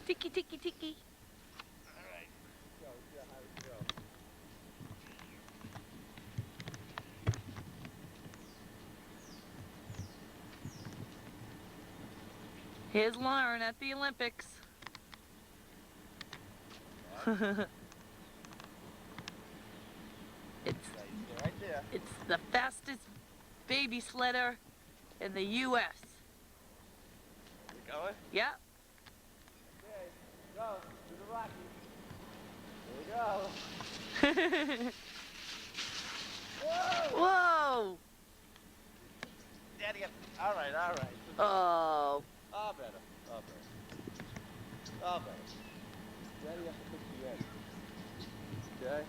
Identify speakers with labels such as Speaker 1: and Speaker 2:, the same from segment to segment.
Speaker 1: Tiki, tiki, tiki.
Speaker 2: Alright. Go, see how high we can go.
Speaker 1: Here's Lauren at the Olympics.
Speaker 2: Right there.
Speaker 1: It's the fastest baby sledder in the U.S.
Speaker 2: You going?
Speaker 1: Yep.
Speaker 2: Okay, go. Do the Rocky. There we go. Whoa!
Speaker 1: Whoa!
Speaker 2: Daddy, alright, alright.
Speaker 1: Oh.
Speaker 2: Oh, better. Oh, better. Oh, better. Daddy has to fix the end. Okay?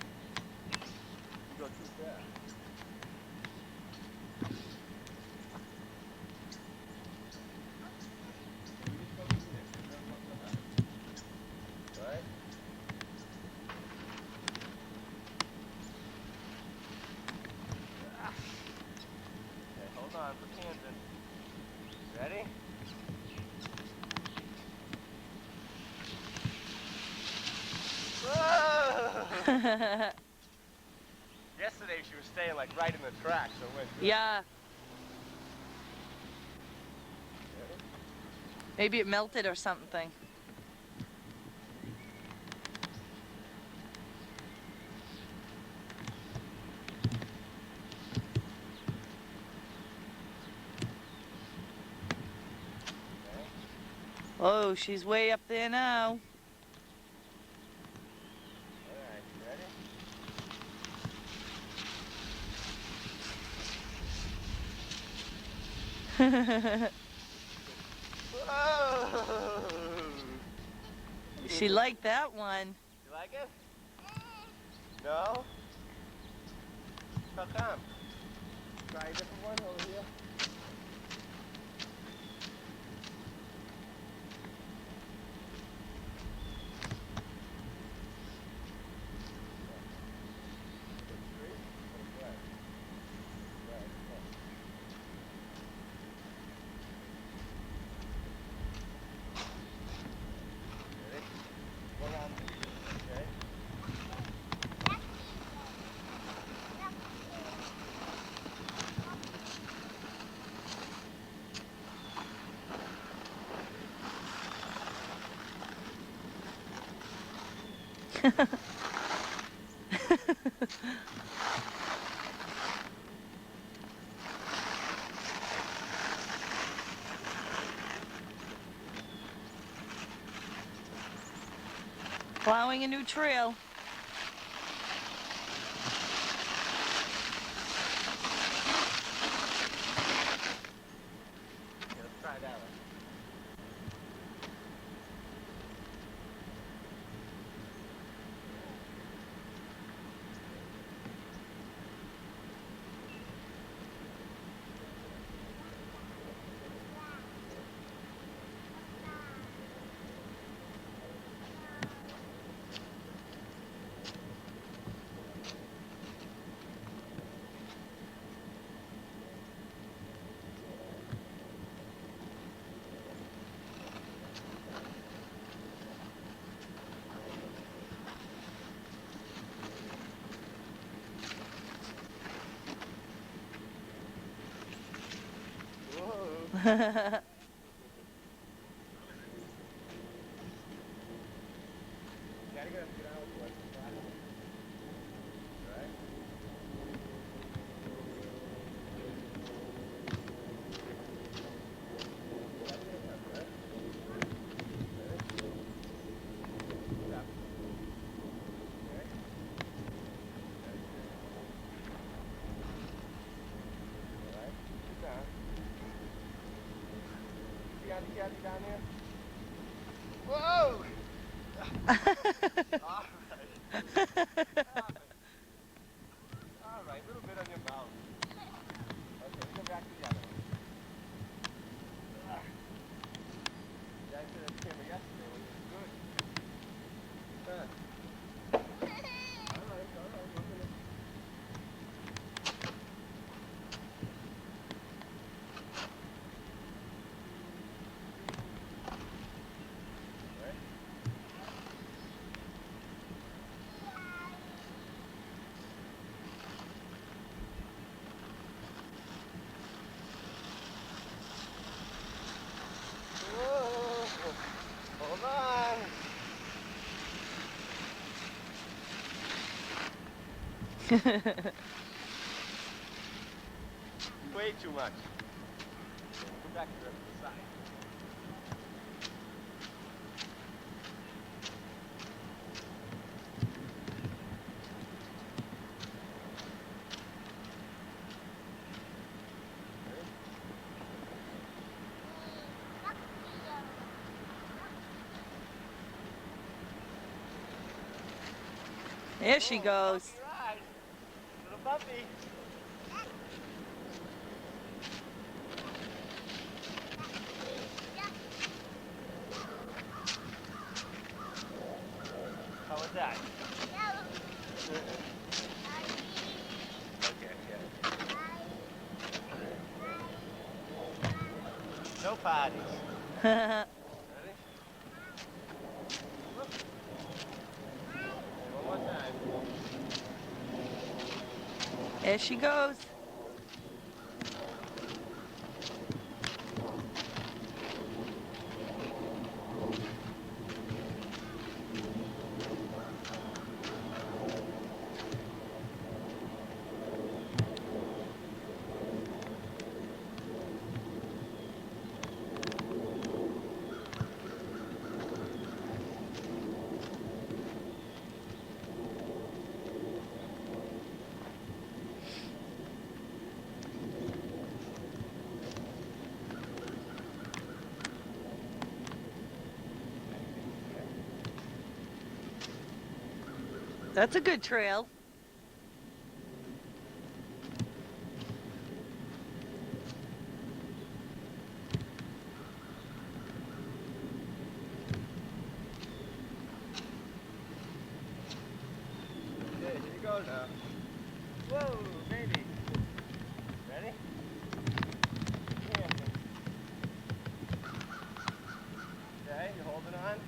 Speaker 2: You go too fast. Right? Okay, hold on, put your hands in. Ready? Whoa! Yesterday she was staying like right in the track, so it went good.
Speaker 1: Yeah.
Speaker 2: Ready?
Speaker 1: Maybe it melted or something. Oh, she's way up there now.
Speaker 2: Alright, ready? Whoa!
Speaker 1: She liked that one.
Speaker 2: You like it? No? How come? Try a different one over here.
Speaker 1: Plowing a new trail.
Speaker 2: Yeah, let's try that one. Whoa. Daddy gonna get out with what? Right? Daddy down there? Whoa! Alright, a little bit on your mouth. Okay, let's go back to the other one. Yeah, I said that camera yesterday when you were good. Alright, we're gonna... Way too much. Go back to the side.
Speaker 1: There she goes.
Speaker 2: Bumpy ride. Little bumpy. How was that? Okay, yeah. No parties. Ready? One more time.
Speaker 1: There she goes. That's a good trail.
Speaker 2: Okay, here you go now. Whoa, baby. Ready? Camping. Okay, you holding on?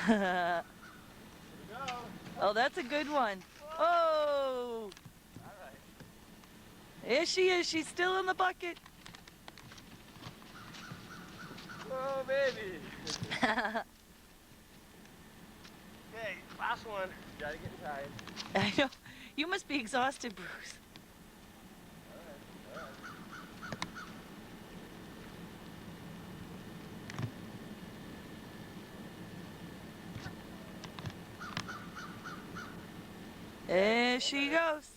Speaker 2: Here we go.
Speaker 1: Oh, that's a good one. Oh,
Speaker 2: All right.
Speaker 1: there she is. She's still in the bucket.
Speaker 2: Oh, baby. Okay, last one. Gotta get tired.
Speaker 1: I know. You must be exhausted, Bruce.
Speaker 2: All right, all right.
Speaker 1: There she goes.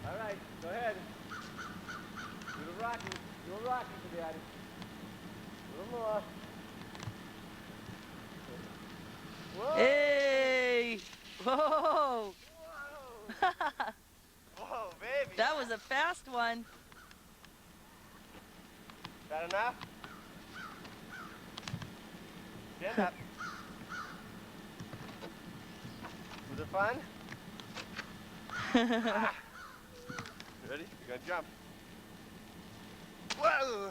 Speaker 2: All right, go ahead. Do the Rocky. Do a Rocky for Daddy. A little more. Whoa!
Speaker 1: Hey! Whoa!
Speaker 2: Whoa! Whoa, baby!
Speaker 1: That was a fast one.
Speaker 2: That enough? Stand up. Was it fun? Ah. Ready? You're gonna jump. Whoa!